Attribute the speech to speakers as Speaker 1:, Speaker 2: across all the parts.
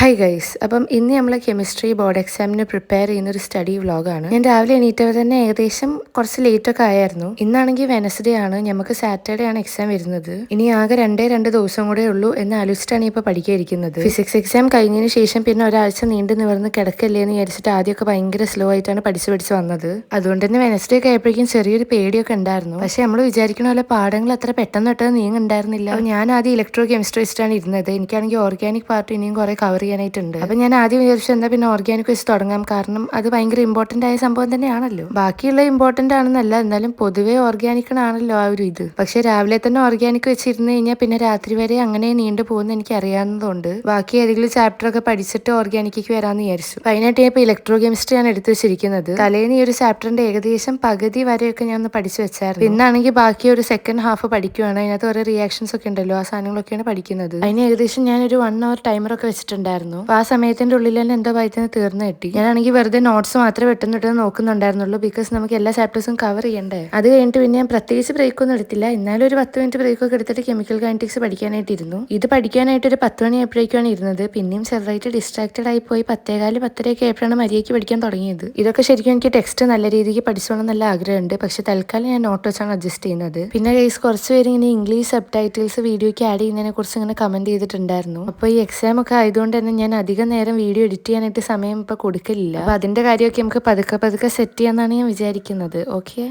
Speaker 1: Hi guys, അപ്പം ഇന്ന് നമ്മൾ കെമിസ്ട്രി ബോർഡ് എക്സാമിന് പ്രിപ്പയർ ചെയ്യുന്ന ഒരു സ്റ്റഡി വ്ളോഗാണ്. ഞാൻ രാവിലെ എണീറ്റവർ തന്നെ ഏകദേശം കുറച്ച് ലേറ്റൊക്കെ ആയിരുന്നു. ഇന്നാണെങ്കിൽ വെനസ്ഡേ ആണ്, നമുക്ക് സാറ്റർഡേ ആണ് എക്സാം വരുന്നത്. ഇനി ആകെ രണ്ട് ദിവസം കൂടെ ഉള്ളൂ എന്ന് ആലോചിച്ചിട്ടാണ് ഇപ്പോൾ പഠിക്കാതിരിക്കുന്നത്. ഫിസിക്സ് എക്സാം കഴിഞ്ഞതിന് ശേഷം പിന്നെ ഒരാഴ്ച നീണ്ടു നിവർന്ന് കിടക്കല്ലേ എന്ന് വിചാരിച്ചിട്ട് ആദ്യമൊക്കെ ഭയങ്കര സ്ലോ ആയിട്ടാണ് പഠിച്ച് വന്നത്. അതുകൊണ്ട് തന്നെ വെനസ്ഡേ ഒക്കെ ആയപ്പോഴേക്കും ചെറിയൊരു പേടിയൊക്കെ ഉണ്ടായിരുന്നു. പക്ഷെ നമ്മൾ വിചാരിക്കണ പോലെ പാഠങ്ങൾ അത്ര പെട്ടെന്ന് നീങ്ങുണ്ടായിരുന്നില്ല. ഞാൻ ആദ്യം ഇലക്ട്രോ കെമിസ്ട്രി വെച്ചിട്ടാണ് ഇരുന്നത്. എനിക്കാണെങ്കിൽ ഓർഗാനിക് പാർട്ട് ഇനിയും കുറെ കവർ ചെയ്യാനായിട്ടുണ്ട്. അപ്പൊ ഞാൻ ആദ്യം വിചാരിച്ചു എന്താ പിന്നെ ഓർഗാനിക് വെച്ച് തുടങ്ങാം, കാരണം അത് ഭയങ്കര ഇമ്പോർട്ടന്റ് ആയ സംഭവം തന്നെയാണല്ലോ. ബാക്കിയുള്ള ഇമ്പോർട്ടന്റ് ആണെന്നല്ല, എന്നാലും പൊതുവേ ഓർഗാനിക്കിനാണല്ലോ ആ ഒരു ഇത്. പക്ഷെ രാവിലെ തന്നെ ഓർഗാനിക് വെച്ചിരുന്നു കഴിഞ്ഞാൽ പിന്നെ രാത്രി വരെ അങ്ങനെ നീണ്ടു പോകുന്ന എനിക്ക് അറിയാവുന്നതുകൊണ്ട് ബാക്കി ഏതെങ്കിലും ചാപ്റ്റർ ഒക്കെ പഠിച്ചിട്ട് ഓർഗാനിക്ക് വരാമെന്ന് വിചാരിച്ചു. അതിനായിട്ട് ഞാൻ ഇപ്പോൾ ഇലക്ട്രോ കെമിസ്ട്രി ആണ് എടുത്തു വെച്ചിരിക്കുന്നത്. തലേന്ന് ഈ ഒരു ചാപ്റ്ററിന്റെ ഏകദേശം പകുതി വരെയൊക്കെ ഞാൻ ഒന്ന് പഠിച്ചു വെച്ചായിരുന്നു. പിന്നാണെങ്കിൽ ബാക്കി ഒരു സെക്കൻഡ് ഹാഫ് പഠിക്കുവാണ്. അതിനകത്ത് ഓരോ റിയാക്ഷൻസ് ഒക്കെ ഉണ്ടല്ലോ, ആ സാധനങ്ങളൊക്കെയാണ് പഠിക്കുന്നത്. അതിന് ഏകദേശം ഞാനൊരു 1 hour ടൈമറൊക്കെ വെച്ചിട്ടുണ്ടായിരുന്നു. അപ്പൊ ആ സമയത്തിന്റെ ഉള്ളിൽ തന്നെ എന്തോ വായിച്ചത് തീർന്നു കിട്ടി. ഞാനാണെങ്കിൽ വെറുതെ നോട്ട്സ് മാത്രമേ വെട്ടുന്നിട്ട് നോക്കുന്നുണ്ടായിരുന്നുള്ളൂ, ബിക്കോസ് നമുക്ക് എല്ലാ ചാപ്റ്റേഴ്സും കവർ ചെയ്യണ്ടേ. അത് കഴിഞ്ഞിട്ട് പിന്നെ ഞാൻ പ്രത്യേകിച്ച് ബ്രേക്ക് ഒന്നും എടുത്തില്ല. എന്നാലും ഒരു 10 മിനിറ്റ് ബ്രേക്ക് ഒക്കെ എടുത്തിട്ട് കെമിക്കൽ കൈനറ്റിക്സ് പഠിക്കാനായിട്ടിരുന്നു. ഇത് പഠിക്കാനായിട്ട് ഒരു 10 മണി ആയപ്പോഴേക്കാണ് ഇരുന്നത്. പിന്നെയും ചെറുതായിട്ട് ഡിസ്ട്രാക്റ്റഡ് ആയി പോയി 10:15 10:30 ആയപ്പോഴാണ് മര്യാദയ്ക്ക് പഠിക്കാൻ തുടങ്ങിയത്. ഇതൊക്കെ ശരിക്കും എനിക്ക് ടെക്സ്റ്റ് നല്ല രീതിക്ക് പഠിച്ചോണം നല്ല ആഗ്രഹമുണ്ട്. പക്ഷെ തൽക്കാലം ഞാൻ നോട്ട് വെച്ചാണ് അഡ്ജസ്റ്റ് ചെയ്യുന്നത്. പിന്നെ ഗൈസ് കുറച്ച് പേര് ഇങ്ങനെ ഇംഗ്ലീഷ് സബ് ടൈറ്റിൽസ് വീഡിയോയ്ക്ക് ആഡ് ചെയ്യുന്നതിനെ കുറിച്ച് ഇങ്ങനെ കമന്റ് ചെയ്തിട്ടുണ്ടായിരുന്നു. അപ്പോൾ ഈ എക്സാം ഒക്കെ ആയതുകൊണ്ട് തന്നെ ഞാൻ അധികം നേരം വീഡിയോ എഡിറ്റ് ചെയ്യാനായിട്ട് സമയം ഇപ്പൊ കൊടുക്കലില്ല. അപ്പൊ അതിന്റെ കാര്യമൊക്കെ നമുക്ക് പതുക്കെ സെറ്റ് ചെയ്യാന്നാണ് ഞാൻ വിചാരിക്കുന്നത്. ഓക്കെ.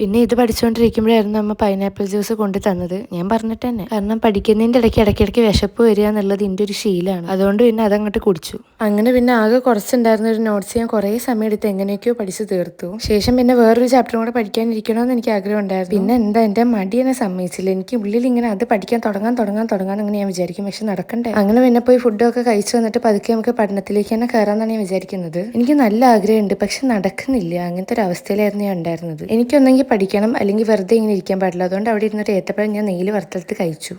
Speaker 1: പിന്നെ ഇത് പഠിച്ചുകൊണ്ടിരിക്കുമ്പോഴായിരുന്നു അമ്മ പൈനാപ്പിൾ ജ്യൂസ് കൊണ്ടു തന്നത്. ഞാൻ പറഞ്ഞിട്ട് തന്നെ, കാരണം പഠിക്കുന്നതിന്റെ ഇടയ്ക്ക് വിശപ്പ് വരിക എന്നുള്ളത് ഇതിന്റെ ഒരു ശീലമാണ്. അതുകൊണ്ട് പിന്നെ അതങ്ങോട്ട് കുടിച്ചു. അങ്ങനെ പിന്നെ ആകെ കുറച്ചുണ്ടായിരുന്ന ഒരു നോട്ട്സ് ഞാൻ കുറേ സമയം എടുത്ത് എങ്ങനെയൊക്കെയോ പഠിച്ചു തീർത്തു. ശേഷം പിന്നെ വേറൊരു ചാപ്റ്ററും കൂടെ പഠിക്കാനിരിക്കണമെന്ന് എനിക്ക് ആഗ്രഹം ഉണ്ടായിരുന്നു. പിന്നെ എന്താ എന്റെ മടി എന്നെ സമ്മതിച്ചില്ല. എനിക്ക് ഉള്ളിൽ ഇങ്ങനെ അത് പഠിക്കാൻ തുടങ്ങാൻ അങ്ങനെ ഞാൻ വിചാരിക്കും, പക്ഷെ നടക്കണ്ടേ. അങ്ങനെ പിന്നെ പോയി ഫുഡൊക്കെ കഴിച്ചു വന്നിട്ട് പതുക്കെ നമുക്ക് പഠനത്തിലേക്ക് തന്നെ കയറാമെന്നാണ് ഞാൻ വിചാരിക്കുന്നത്. എനിക്ക് നല്ല ആഗ്രഹമുണ്ട്, പക്ഷെ നടക്കുന്നില്ല. അങ്ങനത്തെ ഒരു അവസ്ഥയിലായിരുന്നു ഞാൻ ഉണ്ടായിരുന്നത്. എനിക്കൊന്നെങ്കിൽ പഠിക്കണം, അല്ലെങ്കിൽ വെറുതെ ഇങ്ങനെ ഇരിക്കാൻ പാടില്ല. അതുകൊണ്ട് അവിടെ ഇരുന്നിട്ട് ഏത്തപ്പഴം ഞാൻ നെയ്യിൽ വറുത്തെടുത്ത് കഴിച്ചു.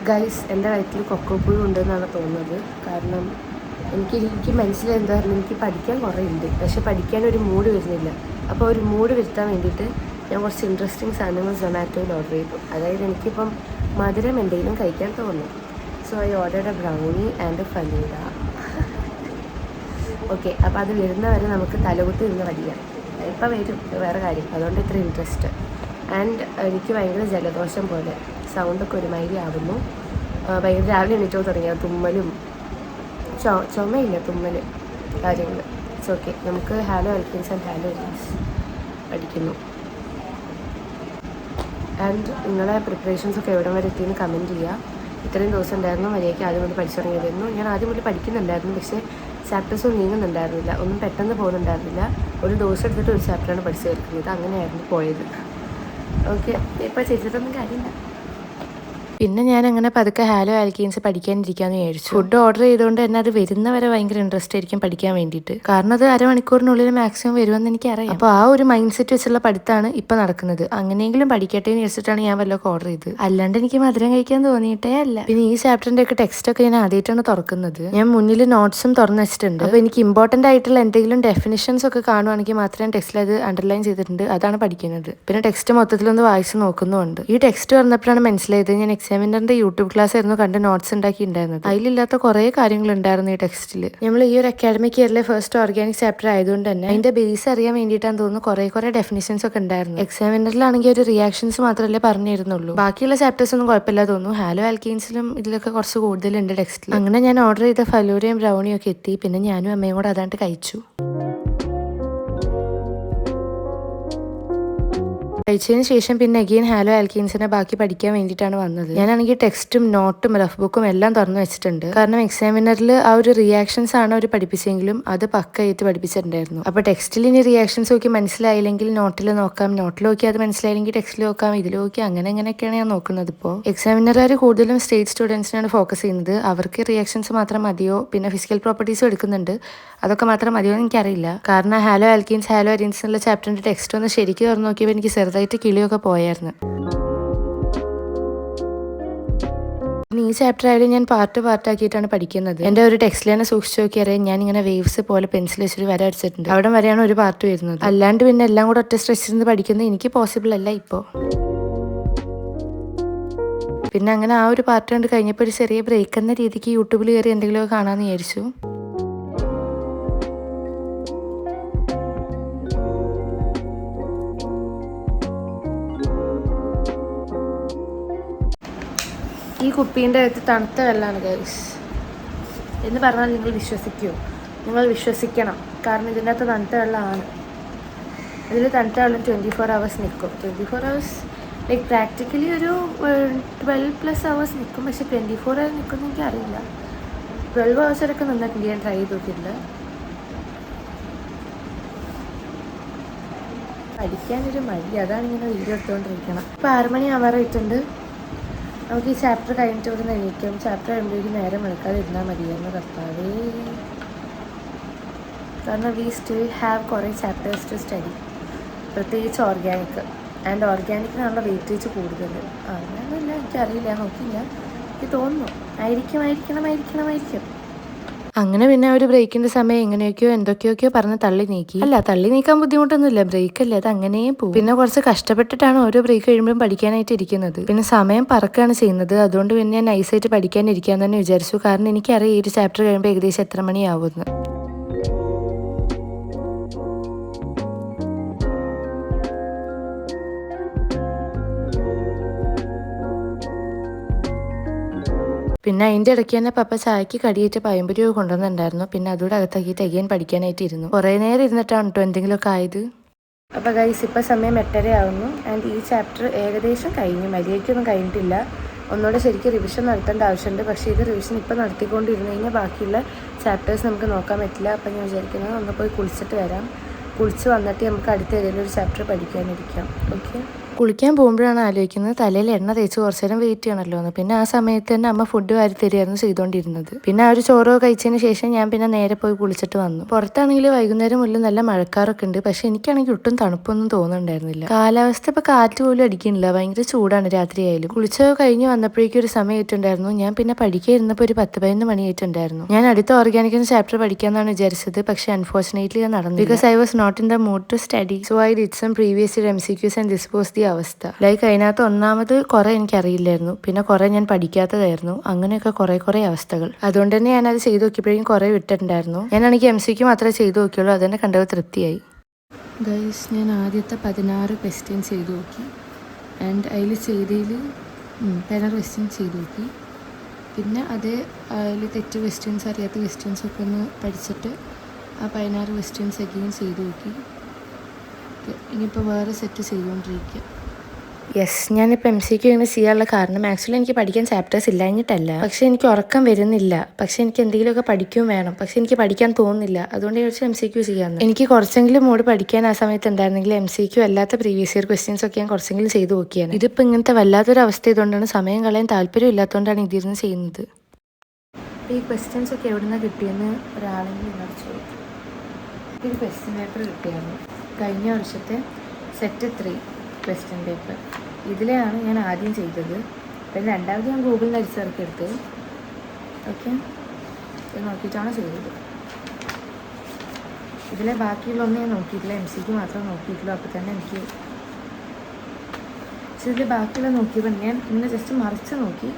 Speaker 1: ഗൈസ്, എൻ്റെ വയറ്റിൽ കൊക്കോപ്പുഴു ഉണ്ടെന്നാണ് തോന്നുന്നത്. കാരണം എനിക്ക് മനസ്സിലായി എന്തായിരുന്നു, എനിക്ക് പഠിക്കാൻ കുറേ ഉണ്ട്, പക്ഷെ പഠിക്കാൻ ഒരു മൂഡ് വരുന്നില്ല. അപ്പോൾ ഒരു മൂഡ് വരുത്താൻ വേണ്ടിയിട്ട് ഞാൻ കുറച്ച് ഇൻട്രസ്റ്റിംഗ് സാധനങ്ങൾ സൊമാറ്റോയിൽ ഓർഡർ ചെയ്തു. അതായത് എനിക്കിപ്പം മധുരം എന്തെങ്കിലും കഴിക്കാൻ തോന്നും. So I ordered A brownie and A falooda. Okay, അപ്പോൾ അത് വരുന്നവരെ നമുക്ക് തലകുത്തി നിന്ന് പഠിക്കാം. ഇപ്പം വരും, വേറെ കാര്യം. അതുകൊണ്ട് ഇത്ര ഇൻട്രസ്റ്റ്. ആൻഡ് എനിക്ക് ഭയങ്കര ജലദോഷം പോലെ, സൗണ്ടൊക്കെ ഒരുമാതിരി ആവുന്നു. ഭയങ്കര രാവിലെ എണീറ്റോ തുടങ്ങിയ തുമ്മലും ചുമയില്ല, തുമ്മൽ കാര്യങ്ങൾ. It's okay. നമുക്ക് ഹാലോ ആൽക്കീൻസ് ആൻഡ് ഹാലോ എലീൻസ് പഠിക്കുന്നു. ആൻഡ് നിങ്ങളെ പ്രിപ്പറേഷൻസൊക്കെ എവിടെ വരെ എത്തിയെന്ന് കമൻറ്റ് ചെയ്യുക. ഇത്രയും ദിവസം ഉണ്ടായിരുന്നു മര്യാദയ്ക്ക് ആദ്യം മുതൽ പഠിച്ചു തുടങ്ങിയതായിരുന്നു. ഞാൻ ആദ്യം മുതൽ പഠിക്കുന്നുണ്ടായിരുന്നു, പക്ഷേ ചാപ്റ്റേഴ്സ് ഒന്നും നീങ്ങുന്നുണ്ടായിരുന്നില്ല, ഒന്നും പെട്ടെന്ന് പോകുന്നുണ്ടായിരുന്നില്ല. ഒരു ദിവസം എടുത്തിട്ട് ഒരു ചാപ്റ്ററാണ് പഠിച്ചു തീർക്കുന്നത്. അങ്ങനെയായിരുന്നു പോയത്. ഓക്കെ, ഇപ്പോൾ ചെയ്തിട്ടൊന്നും കാര്യമില്ല. പിന്നെ ഞാൻ അങ്ങനെ പതുക്കെ ഹാലോ ആൽക്കീൻസ് പഠിക്കാനിരിക്കാന്ന് വിചാരിച്ചു. ഫുഡ് ഓർഡർ ചെയ്തുകൊണ്ട് തന്നെ അത് വരുന്നവരെ ഭയങ്കര ഇൻട്രസ്റ്റ് ആയിരിക്കും പഠിക്കാൻ വേണ്ടിയിട്ട്. കാരണം അത് അരമണിക്കൂറിനുള്ളിൽ മാക്സിമം വരുമെന്ന് എനിക്കറിയാം. അപ്പോൾ ആ ഒരു മൈൻഡ് സെറ്റ് വെച്ചുള്ള പഠിത്തമാണ് ഇപ്പൊ നടക്കുന്നത്. അങ്ങനെയെങ്കിലും പഠിക്കട്ടെ എന്ന് വെച്ചിട്ടാണ് ഞാൻ വല്ലതൊക്കെ ഓർഡർ ചെയ്തത്. അല്ലാണ്ട് എനിക്ക് മധുരം കഴിക്കാൻ തോന്നിയിട്ടേ അല്ല. പിന്നെ ഈ ചാപ്റ്ററിന്റെ ഒക്കെ ടെക്സ്റ്റ് ഒക്കെ ഞാൻ ആദ്യമായിട്ടാണ് തുറക്കുന്നത്. ഞാൻ മുന്നിൽ നോട്ട്സും തുറന്നു വെച്ചിട്ടുണ്ട്. അപ്പോൾ എനിക്ക് ഇമ്പോർട്ടന്റ് ആയിട്ടുള്ള എന്തെങ്കിലും ഡെഫിനിഷൻസ് ഒക്കെ കാണുവാണെങ്കിൽ മാത്രം ടെക്സ്റ്റിൽ അത് അണ്ടർലൈൻ ചെയ്തിട്ടുണ്ട്, അതാണ് പഠിക്കുന്നത്. പിന്നെ ടെക്സ്റ്റ് മൊത്തത്തിലൊന്ന് വായിച്ച് നോക്കുന്നുണ്ട്. ഈ ടെക്സ്റ്റ് പറഞ്ഞപ്പോഴാണ് മനസ്സിലായത് ഞാൻ എക്സാമിനറിന്റെ യൂട്യൂബ് ക്ലാസ് ആയിരുന്നു കണ്ട് നോട്ട്സ് ഉണ്ടാക്കിയിട്ടുണ്ടായിരുന്നത്. അതിലില്ലാത്ത കുറേ കാര്യങ്ങൾ ഉണ്ടായിരുന്നു ഈ ടെക്സ്റ്റിൽ. നമ്മൾ ഈ ഒരു അക്കാഡമിക് ഇയറിലെ ഫസ്റ്റ് ഓർഗാനിക് ചാപ്റ്റർ ആയതുകൊണ്ട് തന്നെ അതിന്റെ ബേസ് അറിയാൻ വേണ്ടിയിട്ടാണ് തോന്നുന്നു കുറേ ഡെഫിനിഷൻസ് ഒക്കെ ഉണ്ടായിരുന്നു. എക്സാമിനറിലാണെങ്കിൽ ഒരു റിയാക്ഷൻസ് മാത്രമല്ലേ പറഞ്ഞിരുന്നുള്ളൂ. ബാക്കിയുള്ള ചാപ്റ്റേഴ്സ് ഒന്നും കുഴപ്പമില്ല തോന്നുന്നു. ഹാലോ ആൽക്കീൻസിലും ഇതിലൊക്കെ കുറച്ച് കൂടുതലുണ്ട് ടെക്സ്റ്റിൽ. അങ്ങനെ ഞാൻ ഓർഡർ ചെയ്ത ഫലൂരയും ബ്രൗണിയും ഒക്കെ എത്തി. പിന്നെ ഞാനും അമ്മയും കൂടെ അതാണ്ട് കഴിച്ചു. കഴിച്ചതിന് ശേഷം പിന്നെ അഗെയിൻ ഹാലോ ആൽക്കീൻസിനെ ബാക്കി പഠിക്കാൻ വേണ്ടിയിട്ടാണ് വന്നത്. ഞാനാണെങ്കിൽ ടെക്സ്റ്റും നോട്ടും റഫ് ബുക്കും എല്ലാം തുറന്നു വെച്ചിട്ടുണ്ട്. കാരണം എക്സാമിനറിൽ ആ ഒരു റിയാക്ഷൻസ് ആണ് അവർ പഠിപ്പിച്ചെങ്കിലും അത് പക്കയായിട്ട് പഠിപ്പിച്ചിട്ടുണ്ടായിരുന്നു. അപ്പോൾ ടെക്സ്റ്റിൽ ഇനി റിയാക്ഷൻസ് നോക്കി മനസ്സിലായില്ലെങ്കിൽ നോട്ടിൽ നോക്കാം, നോട്ടിൽ നോക്കി അത് മനസ്സിലായില്ലെങ്കിൽ ടെക്സ്റ്റിൽ നോക്കാം, ഇതിൽ നോക്കി അങ്ങനെയൊക്കെയാണ് ഞാൻ നോക്കുന്നത്. ഇപ്പോൾ എക്സാമിനറുകാർ കൂടുതലും സ്റ്റേറ്റ് സ്റ്റുഡൻസിനാണ് ഫോക്കസ് ചെയ്യുന്നത്. അവർക്ക് റിയാക്ഷൻസ് മാത്രം മതിയോ, പിന്നെ ഫിസിക്കൽ പ്രോപ്പർട്ടീസും എടുക്കുന്നുണ്ട്, അതൊക്കെ മാത്രം മതിയോ എന്ന് എനിക്കറിയില്ല. കാരണം ഹാലോ ആൽക്കീൻസ് ഹാലോ അരീൻസ് എന്നുള്ള ചാപ്റ്ററിന്റെ ടെക്സ്റ്റ് ഒന്ന് ശരിക്കും തുറന്നു നോക്കിയപ്പോൾ എനിക്ക് ചെറുതായിട്ട് കിളിയൊക്കെ പോയായിരുന്നു. ഇനി ഈ ചാപ്റ്റർ ആയാലും ഞാൻ പാർട്ടാക്കിയിട്ടാണ് പഠിക്കുന്നത്. എൻ്റെ ഒരു ടെക്സ്റ്റിൽ തന്നെ സൂക്ഷിച്ച് നോക്കിയറിയാം, ഞാൻ ഇങ്ങനെ വേവ്സ് പോലെ പെൻസിൽ വെച്ചൊരു വര അടിച്ചിട്ടുണ്ട്. അവിടെ വരെയാണ് ഒരു പാർട്ട് വരുന്നത്. അല്ലാണ്ട് പിന്നെ എല്ലാം കൂടെ ഒറ്റ സ്ട്രെച്ചിൽ നിന്ന് പഠിക്കുന്നത് എനിക്ക് പോസിബിൾ അല്ല ഇപ്പോൾ. പിന്നെ അങ്ങനെ ആ ഒരു പാർട്ട് കണ്ട് കഴിഞ്ഞപ്പോൾ ഒരു ചെറിയ ബ്രേക്ക് എന്ന രീതിക്ക് യൂട്യൂബിൽ കയറി എന്തെങ്കിലുമൊക്കെ കാണാമെന്ന് വിചാരിച്ചു. ഈ കുപ്പീൻ്റെ അകത്ത് തണുത്ത വെള്ളമാണ് ഗൈസ് എന്ന് പറഞ്ഞാൽ നിങ്ങൾ വിശ്വസിക്കുമോ? നിങ്ങൾ വിശ്വസിക്കണം, കാരണം ഇതിൻ്റെ അകത്ത് തണുത്ത വെള്ളമാണ്. ഇതിൽ തണുത്ത വെള്ളം 24 hours നിൽക്കും. 24 hours ലൈക്ക് പ്രാക്ടിക്കലി ഒരു 12+ hours നിൽക്കും. പക്ഷെ 24 hours നിൽക്കുമെന്ന് എനിക്കറിയില്ല. 12 hours വരെയൊക്കെ നിന്നിട്ടുണ്ട്, ഞാൻ ട്രൈ ചെയ്ത് നോക്കിയിട്ടുണ്ട്. പഠിക്കാനൊരു മടി, അതാണ് ഇങ്ങനെ വീഡിയോ എടുത്തുകൊണ്ടിരിക്കണം. ഇപ്പോൾ 6 മണി ആവാറായിട്ടുണ്ട്. നമുക്ക് ഈ ചാപ്റ്റർ കഴിഞ്ഞിട്ട് ഇവിടെ നിന്ന് എണീക്കും. ചാപ്റ്റർ കഴിയുമ്പോഴേക്കും നേരം വെളുക്കാതെ ഇരുന്നാൽ മതിയായിരുന്നു കർത്താവേ. കാരണം വി സ്റ്റിൽ ഹാവ് കുറേ ചാപ്റ്റേഴ്സ് ടു സ്റ്റഡി, പ്രത്യേകിച്ച് ഓർഗാനിക്. ആൻഡ് ഓർഗാനിക്കിനാണല്ലോ വെയിറ്റേജ് കൂടുതൽ. അങ്ങനെയൊന്നുമില്ല, എനിക്കറിയില്ല, നോക്കിയില്ല. എനിക്ക് തോന്നുന്നു ആയിരിക്കണം. അങ്ങനെ പിന്നെ ഒരു ബ്രേക്കിന്റെ സമയം എങ്ങനെയൊക്കെയോ എന്തൊക്കെയൊക്കെയോ പറഞ്ഞ് തള്ളി നീക്കി. അല്ല, തള്ളി നീക്കാൻ ബുദ്ധിമുട്ടൊന്നുമില്ല, ബ്രേക്കല്ലേ, അത് അങ്ങനെയും പോകും. പിന്നെ കുറച്ച് കഷ്ടപ്പെട്ടിട്ടാണ് ഓരോ ബ്രേക്ക് കഴിയുമ്പോഴും പഠിക്കാനായിട്ട് ഇരിക്കുന്നത്. പിന്നെ സമയം പറക്കുകയാണ് ചെയ്യുന്നത്. അതുകൊണ്ട് പിന്നെ ഞാൻ നൈസായിട്ട് പഠിക്കാനിരിക്കാൻ തന്നെ വിചാരിച്ചു. കാരണം എനിക്കറിയാം ഈ ഒരു ചാപ്റ്റർ കഴിയുമ്പോൾ ഏകദേശം എത്ര മണിയാവുമെന്ന്. പിന്നെ അതിൻ്റെ ഇടയ്ക്ക് തന്നെ പപ്പ ചായക്ക് കടിയേറ്റ് പയമ്പൊരി കൊണ്ടുവന്നിട്ടുണ്ടായിരുന്നു. പിന്നെ അതുകൂടെ അകത്താക്കിയിട്ട് അഗൈൻ പഠിക്കാനായിട്ട് ഇരുന്നു. കുറേ നേരം ഇരുന്നിട്ടാണ് കേട്ടോ എന്തെങ്കിലുമൊക്കെ ആയത്. അപ്പോൾ ഗൈസ് ഇപ്പോൾ സമയം 8:30 ആവുന്നു. ആൻഡ് ഈ ചാപ്റ്റർ ഏകദേശം കഴിഞ്ഞു, മര്യാദയ്ക്കൊന്നും കഴിഞ്ഞിട്ടില്ല. ഒന്നുകൂടെ ശരിക്കും റിവിഷൻ നടത്തേണ്ട ആവശ്യമുണ്ട്. പക്ഷേ ഇത് റിവിഷൻ ഇപ്പോൾ നടത്തിക്കൊണ്ടിരുന്നു കഴിഞ്ഞാൽ ബാക്കിയുള്ള ചാപ്റ്റേഴ്സ് നമുക്ക് നോക്കാൻ പറ്റില്ല. അപ്പം ഞാൻ വിചാരിക്കുന്നത് ഒന്ന് പോയി കുളിച്ചിട്ട് വരാം. കുളിച്ച് വന്നിട്ട് നമുക്ക് അടുത്ത ഏതെങ്കിലും ഒരു ചാപ്റ്റർ പഠിക്കാനിരിക്കാം. ഓക്കെ. കുളിക്കാൻ പോകുമ്പോഴാണ് ആലോചിക്കുന്നത് തലയിൽ എണ്ണ തേച്ച് കുറച്ച് നേരം വെയിറ്റ് ചെയ്യണമല്ലോ എന്ന്. പിന്നെ ആ സമയത്ത് തന്നെ അമ്മ ഫുഡ് വാരി തരികയായിരുന്നു ചെയ്തുകൊണ്ടിരുന്നത്. പിന്നെ ആ ഒരു ചോറോ കഴിച്ചതിന് ശേഷം ഞാൻ പിന്നെ നേരെ പോയി കുളിച്ചിട്ട് വന്നു. പുറത്താണെങ്കിൽ വൈകുന്നേരം മുതൽ നല്ല മഴക്കാറൊക്കെ ഉണ്ട്. പക്ഷെ എനിക്കാണെങ്കിൽ ഒട്ടും തണുപ്പൊന്നും തോന്നുന്നുണ്ടായിരുന്നില്ല. കാലാവസ്ഥ ഇപ്പൊ കാറ്റ് പോലും അടിക്കുന്നില്ല, ഭയങ്കര ചൂടാണ് രാത്രിയായാലും. കുളിച്ചോ കഴിഞ്ഞ് വന്നപ്പോഴേക്കും ഒരു സമയം ആയിട്ടുണ്ടായിരുന്നു. ഞാൻ പിന്നെ പഠിക്കാതിരുന്നപ്പോൾ ഒരു 10-11 മണിയായിട്ടുണ്ടായിരുന്നു. ഞാൻ അടുത്ത ഓർഗാനിക്കിന് ചാപ്റ്റർ പഠിക്കാമെന്നാണ് വിചാരിച്ചത്. പക്ഷെ അൺഫോർച്ചുനേറ്റ്ലി അത് നടന്നില്ല. Because I was not in the mood to study. So I did some previous year MCQs and this was the അവസ്ഥ. ലൈക്ക് അതിനകത്ത് ഒന്നാമത് കുറെ എനിക്കറിയില്ലായിരുന്നു, പിന്നെ കുറെ ഞാൻ പഠിക്കാത്തതായിരുന്നു. അങ്ങനെയൊക്കെ കുറെ അവസ്ഥകൾ. അതുകൊണ്ട് തന്നെ ഞാനത് ചെയ്ത് നോക്കിയപ്പോഴേക്കും കുറെ വിട്ടിട്ടുണ്ടായിരുന്നു. ഞാനാണെങ്കിൽ MCQ മാത്രമേ ചെയ്ത് നോക്കിയുള്ളൂ. അതെന്നെ കണ്ടത് തൃപ്തിയായി. ഗൈസ്, ഞാൻ ആദ്യത്തെ 16 ക്വസ്റ്റ്യൻസ് ചെയ്ത് നോക്കി. ആൻഡ് അതിൽ ചെയ്തതിൽ 16 ക്വസ്റ്റ്യൻസ് ചെയ്ത് നോക്കി. പിന്നെ അതിൽ തെറ്റ് ക്വസ്റ്റ്യൻസ്, അറിയാത്ത ക്വസ്റ്റ്യൻസൊക്കെ ഒന്ന് പഠിച്ചിട്ട് ആ 16 ക്വസ്റ്റ്യൻസ് അഗെയിൻ ചെയ്ത് നോക്കി. ഇനിയിപ്പോൾ വേറെ സെറ്റ് ചെയ്തുകൊണ്ടിരിക്കുക. യെസ്, ഞാനിപ്പോൾ MCQ ഇങ്ങനെ ചെയ്യാനുള്ള കാരണം ആക്ച്വലി എനിക്ക് പഠിക്കാൻ ചാപ്റ്റേഴ്സ് ഇല്ലാഞ്ഞിട്ടല്ല. പക്ഷെ എനിക്ക് ഉറക്കം വരുന്നില്ല. പക്ഷെ എനിക്ക് എന്തെങ്കിലുമൊക്കെ പഠിക്കുകയും വേണം. പക്ഷെ എനിക്ക് പഠിക്കാൻ തോന്നുന്നില്ല. അതുകൊണ്ട് ചോദിച്ചാൽ MCQ ചെയ്യാമെന്ന്. എനിക്ക് കുറച്ചെങ്കിലും മൂഡ് പഠിക്കാൻ ആ സമയത്ത് ഉണ്ടായിരുന്നെങ്കിൽ MCQ അല്ലാത്ത പ്രീവിയസ് ഇയർ ക്വസ്റ്റ്യൻസ് ഒക്കെ ഞാൻ കുറച്ചെങ്കിലും ചെയ്ത് നോക്കിയാണ്. ഇതിപ്പോൾ ഇങ്ങനത്തെ വല്ലാത്തൊരു അവസ്ഥ ഇതുകൊണ്ടാണ്, സമയം കളയാൻ താല്പര്യം ഇല്ലാത്തതുകൊണ്ടാണ് ഇതിരുന്ന് ചെയ്യുന്നത്. ഈ ക്വസ്റ്റ്യൻസ് ഒക്കെ എവിടെ നിന്നാണ് കിട്ടിയെന്ന് ഒരാളെങ്കിലും എന്നോട് ചോദിച്ചു. ഒരു ക്വസ്റ്റ്യൻ പേപ്പർ കിട്ടിയായിരുന്നു, കഴിഞ്ഞ വർഷത്തെ സെറ്റ് 3 ക്വസ്റ്റ്യൻ പേപ്പർ. ഇതിലെയാണ് ഞാൻ ആദ്യം ചെയ്തത്. പിന്നെ രണ്ടാമത് ഞാൻ ഗൂഗിളിൽ നിന്ന് അടിച്ചിറക്കിയെടുത്ത്. ഓക്കെ, ഇത് നോക്കിയിട്ടാണ് ചെയ്തത്. ഇതിലെ ബാക്കിയുള്ളൊന്നും ഞാൻ നോക്കിയിട്ടില്ല, MCQ മാത്രമേ നോക്കിയിട്ടുള്ളൂ. അപ്പോൾ തന്നെ എനിക്ക് ഇതിൽ ബാക്കിയുള്ള നോക്കിയപ്പോൾ ഞാൻ ഇങ്ങനെ ജസ്റ്റ് മറിച്ച് നോക്കി.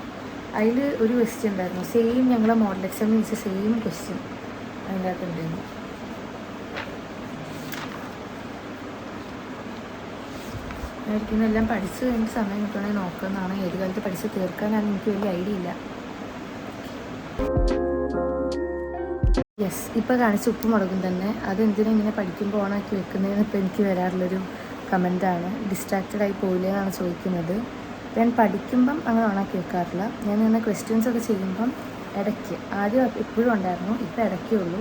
Speaker 1: അതിൽ ഒരു ക്വസ്റ്റ്യൻ ഉണ്ടായിരുന്നു, സെയിം ഞങ്ങളെ മോഡൽ എക്സാമിന് വെച്ച സെയിം ക്വസ്റ്റ്യൻ അതിൻ്റെ അകത്ത് ഉണ്ടായിരുന്നു. എല്ലാം പഠിച്ച് കഴിഞ്ഞിട്ട് സമയം കിട്ടണമെങ്കിൽ നോക്കുന്നതാണ്. ഏത് കാലത്ത് പഠിച്ച് തീർക്കാനാണ് എനിക്ക് വലിയ ഐഡിയ ഇല്ല. യെസ്, ഇപ്പോൾ കാണിച്ച ഉപ്പും മുളകും തന്നെ അതെന്തിനാ ഇങ്ങനെ പഠിക്കുമ്പോൾ ഓണാക്കി വെക്കുന്നതെന്ന് ഇപ്പോൾ എനിക്ക് വരാറുള്ളൊരു കമൻറ്റാണ്. ഡിസ്ട്രാക്റ്റഡ് ആയി പോയില്ലേ എന്നാണ് ചോദിക്കുന്നത്. ഞാൻ പഠിക്കുമ്പം അങ്ങനെ ഓണാക്കി വെക്കാറില്ല. ഞാൻ ഇങ്ങനെ ക്വസ്റ്റ്യൻസ് ഒക്കെ ചെയ്യുമ്പം ഇടയ്ക്ക്, ആദ്യം എപ്പോഴും ഉണ്ടായിരുന്നു, ഇപ്പോൾ ഇടയ്ക്കേ ഉള്ളൂ.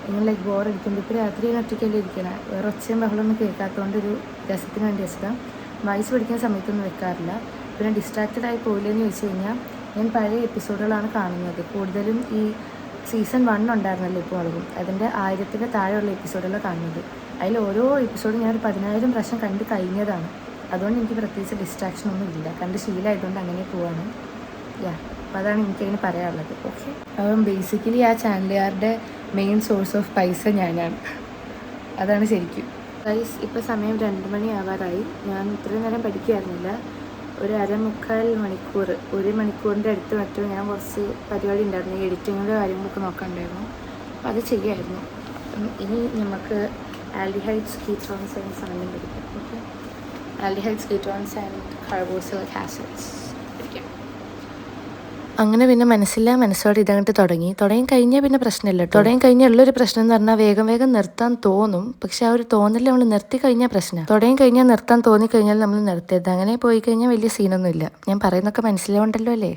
Speaker 1: ഇങ്ങനെ ലൈക്ക് ബോറടിക്കുമ്പോൾ. ഇപ്പോൾ രാത്രി ഞാൻ ഒറ്റയ്ക്കല്ലേ ഇരിക്കണം, വേറെ ഒച്ചയും ബഹളമൊന്നും കേൾക്കാത്തതുകൊണ്ടൊരു രസത്തിന് വേണ്ടി വെച്ചതാണ്. വായിച്ച് പഠിക്കുന്ന സമയത്തൊന്നും വെക്കാറില്ല. പിന്നെ ഡിസ്ട്രാക്റ്റഡ് ആയി പോയില്ലെന്ന് ചോദിച്ചു കഴിഞ്ഞാൽ ഞാൻ പഴയ എപ്പിസോഡുകളാണ് കാണുന്നത്. കൂടുതലും ഈ സീസൺ 1 ഉണ്ടായിരുന്നല്ലോ ഇപ്പോൾ മുളകും, അതിൻ്റെ 1000-ന് താഴെയുള്ള എപ്പിസോഡുകളാണ് കാണുന്നത്. അതിൽ ഓരോ എപ്പിസോഡും ഞാൻ ഒരു 10,000 പ്രാവശ്യം കണ്ട് കഴിഞ്ഞതാണ്. അതുകൊണ്ട് എനിക്ക് പ്രത്യേകിച്ച് ഡിസ്ട്രാക്ഷൻ ഒന്നും ഇല്ല, കണ്ട് ശീലമായതുകൊണ്ട് അങ്ങനെ പോവാണ്. യാ. അപ്പോൾ അതാണ് എനിക്കതിന് പറയാനുള്ളത്. ഓക്കെ, അപ്പം ബേസിക്കലി ആ ചാനലുകാരുടെ മെയിൻ സോഴ്സ് ഓഫ് പൈസ ഞാനാണ്. അതാണ് ശരിക്കും. ഗൈസ്, ഇപ്പോൾ സമയം 2 മണി ആവാറായി. ഞാൻ ഇത്രയും നേരം പഠിക്കുമായിരുന്നില്ല. ഒരു 1/4 മണിക്കൂർ, 1 മണിക്കൂറിൻ്റെ അടുത്ത് മറ്റോ ഞാൻ കുറച്ച് പരിപാടി ഉണ്ടായിരുന്നു. ഈ എഡിറ്റിങ്ങിൻ്റെ കാര്യങ്ങളൊക്കെ നോക്കാനുണ്ടായിരുന്നു. അപ്പോൾ അത് ചെയ്യായിരുന്നു. ഇനി നമുക്ക് ആൽഡിഹൈഡ്സ്, കീറ്റോൺസ് ആൻഡ് സാധനം പഠിക്കാം. Okay, aldehydes, ketones and carboxylic acids പഠിക്കാം. അങ്ങനെ പിന്നെ മനസ്സോടെ ഇതങ്ങോട്ട് തുടങ്ങി കഴിഞ്ഞാൽ പിന്നെ പ്രശ്നമില്ല. കഴിഞ്ഞാൽ ഉള്ളൊരു പ്രശ്നം എന്ന് പറഞ്ഞാൽ വേഗം നിർത്താൻ തോന്നും. പക്ഷെ ആ ഒരു തോന്നൽ നമ്മൾ നിർത്തി കഴിഞ്ഞാൽ പ്രശ്നം. കഴിഞ്ഞാൽ നിർത്താൻ തോന്നിക്കഴിഞ്ഞാൽ നമ്മൾ നിർത്തരുത്. അങ്ങനെ പോയി കഴിഞ്ഞാൽ വലിയ സീനൊന്നുമില്ല. ഞാൻ പറയുന്നൊക്കെ മനസ്സിലാവുണ്ടല്ലോ അല്ലേ?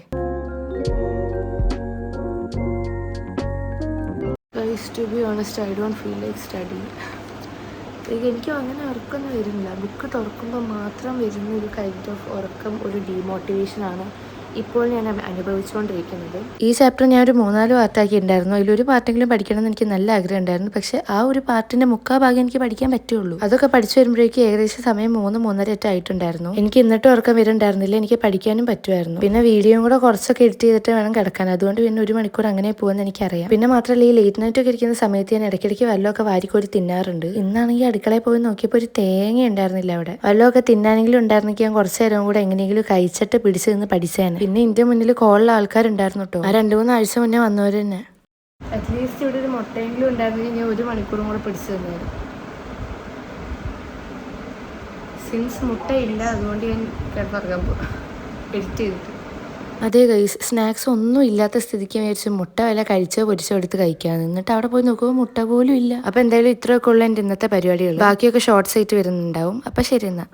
Speaker 1: To be honest, I don't feel like studying. എനിക്കും അങ്ങനെ ഉറക്കമൊന്നും വരുന്നില്ല. ബുക്ക് തുറക്കുമ്പോൾ മാത്രം വരുന്ന ഒരു കൈൻഡ് ഓഫ് ഉറക്കം, ഒരു ഡീമോട്ടിവേഷനാണ് ഇപ്പോൾ ഞാൻ അനുഭവിച്ചുകൊണ്ടിരിക്കുന്നത്. ഈ ചാപ്റ്റർ ഞാൻ ഒരു 3-4 പാർട്ടാക്കി ഉണ്ടായിരുന്നു. അതിലൊരു പാർട്ടെങ്കിലും പഠിക്കണമെന്ന് എനിക്ക് നല്ല ആഗ്രഹം ഉണ്ടായിരുന്നു. പക്ഷെ ആ ഒരു പാർട്ടിന്റെ 3/4 ഭാഗം എനിക്ക് പഠിക്കാൻ പറ്റുള്ളൂ. അതൊക്കെ പഠിച്ചു വരുമ്പോഴേക്കും ഏകദേശം സമയം 3-3:30 ആയിട്ടുണ്ടായിരുന്നു. എനിക്ക് എന്നിട്ടും ഉറക്കം വരുന്നുണ്ടായിരുന്നില്ല. എനിക്ക് പഠിക്കാനും പറ്റുമായിരുന്നു. പിന്നെ വീഡിയോയും കൂടെ കുറച്ചൊക്കെ എഡിറ്റ് ചെയ്തിട്ട് വേണം കിടക്കാൻ. അതുകൊണ്ട് പിന്നെ 1 മണിക്കൂർ അങ്ങനെ പോകുമെന്ന് എനിക്കറിയാം. പിന്നെ മാത്രമല്ല, ഈ ലേറ്റ് നൈറ്റ് ഒക്കെ ഇരിക്കുന്ന സമയത്ത് ഞാൻ ഇടയ്ക്കിടയ്ക്ക് വല്ലതൊക്കെ വാരിക്കോരി തിന്നാറുണ്ട്. ഇന്നാണെങ്കിൽ അടുക്കളയിൽ പോയി നോക്കിയപ്പോൾ ഒരു തേങ്ങ ഉണ്ടായിരുന്നില്ല അവിടെ. വല്ലതൊക്കെ തിന്നാനെങ്കിലും ഉണ്ടായിരുന്നെങ്കിൽ ഞാൻ കുറച്ച് നേരം കൂടെ എങ്ങനെയെങ്കിലും കഴിച്ചിട്ട് പിടിച്ച് നിന്ന് പഠിച്ചേനെ. പിന്നെ എൻ്റെ മുന്നിൽ കോളിലെ ആൾക്കാരുണ്ടായിരുന്നു കേട്ടോ. ആ 2-3 ആഴ്ച മുന്നേ വന്നവർ തന്നെ. അറ്റ്ലീസ്റ്റ് ഇവിടെ ഒരു മുട്ടയെങ്കിലും ഉണ്ടായിരുന്നെങ്കിൽ ഞാൻ 1 മണിക്കൂറും കൂടെ പിടിച്ചു തന്നേരും. സിൻസ് മുട്ടയില്ല, അതുകൊണ്ട് ഞാൻ കിടന്നുറങ്ങാൻ പോവാം എഡിറ്റ് ചെയ്തിട്ട്. അതേ ഗൈസ്, സ്നാക്സ് ഒന്നും ഇല്ലാത്ത സ്ഥിതിക്ക് വിചാരിച്ചു മുട്ട വല്ല കഴിച്ചോ പൊരിച്ചോ എടുത്ത് കഴിക്കാമെന്ന്. എന്നിട്ട് അവിടെ പോയി നോക്കുമ്പോൾ മുട്ട പോലും ഇല്ല. അപ്പോൾ എന്തായാലും ഇത്രയൊക്കെ ഉള്ള എൻ്റെ ഇന്നത്തെ പരിപാടികൾ. ബാക്കിയൊക്കെ ഷോർട്സ് ആയിട്ട് വരുന്നുണ്ടാവും. അപ്പം ശരി എന്നാൽ.